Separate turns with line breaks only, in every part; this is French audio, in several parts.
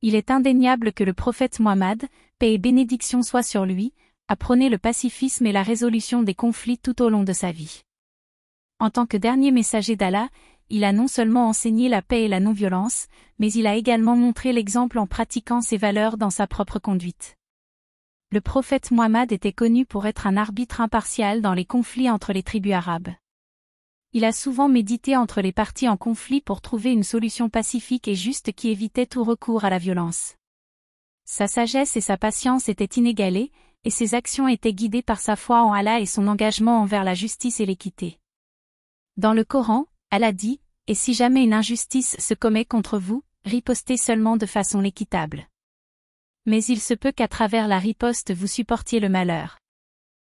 Il est indéniable que le prophète Muhammad, paix et bénédiction soient sur lui, a prôné le pacifisme et la résolution des conflits tout au long de sa vie. En tant que dernier messager d'Allah, il a non seulement enseigné la paix et la non-violence, mais il a également montré l'exemple en pratiquant ces valeurs dans sa propre conduite. Le prophète Muhammad était connu pour être un arbitre impartial dans les conflits entre les tribus arabes. Il a souvent médité entre les parties en conflit pour trouver une solution pacifique et juste qui évitait tout recours à la violence. Sa sagesse et sa patience étaient inégalées, et ses actions étaient guidées par sa foi en Allah et son engagement envers la justice et l'équité. Dans le Coran, Allah dit, « Et si jamais une injustice se commet contre vous, ripostez seulement de façon équitable. Mais il se peut qu'à travers la riposte vous supportiez le malheur. »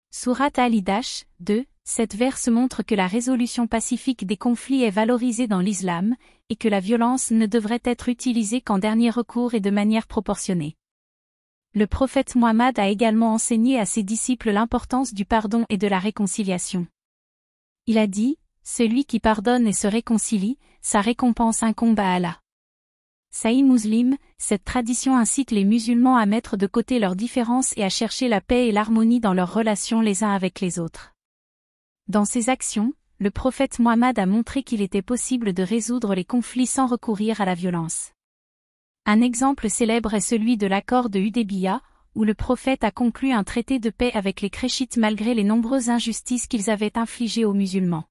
Sourate Al-Dash, 2, cette verse montre que la résolution pacifique des conflits est valorisée dans l'islam, et que la violence ne devrait être utilisée qu'en dernier recours et de manière proportionnée. Le prophète Muhammad a également enseigné à ses disciples l'importance du pardon et de la réconciliation. Il a dit, « Celui qui pardonne et se réconcilie, sa récompense incombe à Allah. » Sahih Muslim, cette tradition incite les musulmans à mettre de côté leurs différences et à chercher la paix et l'harmonie dans leurs relations les uns avec les autres. Dans ses actions, le prophète Muhammad a montré qu'il était possible de résoudre les conflits sans recourir à la violence. Un exemple célèbre est celui de l'accord de Hudaybiya, où le prophète a conclu un traité de paix avec les Khréchites malgré les nombreuses injustices qu'ils avaient infligées aux musulmans.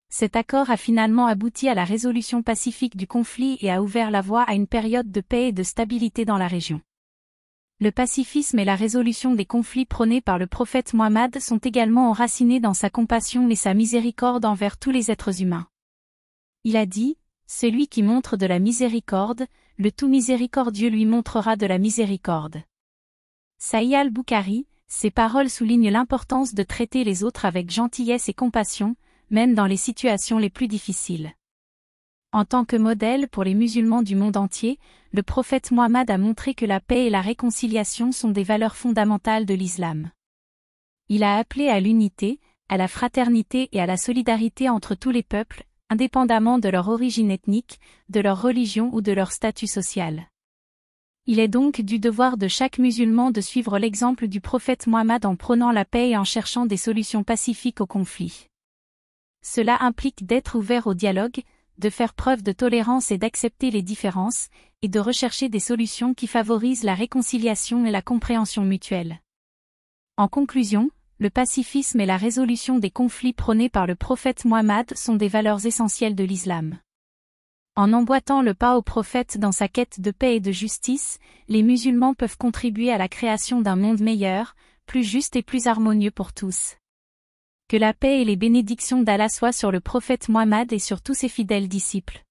Cet accord a finalement abouti à la résolution pacifique du conflit et a ouvert la voie à une période de paix et de stabilité dans la région. Le pacifisme et la résolution des conflits prônés par le prophète Muhammad sont également enracinés dans sa compassion et sa miséricorde envers tous les êtres humains. Il a dit, « Celui qui montre de la miséricorde, le tout miséricordieux lui montrera de la miséricorde. » Sahih al-Bukhari, ces paroles soulignent l'importance de traiter les autres avec gentillesse et compassion, même dans les situations les plus difficiles. En tant que modèle pour les musulmans du monde entier, le prophète Muhammad a montré que la paix et la réconciliation sont des valeurs fondamentales de l'islam. Il a appelé à l'unité, à la fraternité et à la solidarité entre tous les peuples, indépendamment de leur origine ethnique, de leur religion ou de leur statut social. Il est donc du devoir de chaque musulman de suivre l'exemple du prophète Muhammad en prônant la paix et en cherchant des solutions pacifiques aux conflits. Cela implique d'être ouvert au dialogue, de faire preuve de tolérance et d'accepter les différences, et de rechercher des solutions qui favorisent la réconciliation et la compréhension mutuelle. En conclusion, le pacifisme et la résolution des conflits prônés par le prophète Muhammad sont des valeurs essentielles de l'islam. En emboîtant le pas au prophète dans sa quête de paix et de justice, les musulmans peuvent contribuer à la création d'un monde meilleur, plus juste et plus harmonieux pour tous. Que la paix et les bénédictions d'Allah soient sur le prophète Muhammad et sur tous ses fidèles disciples.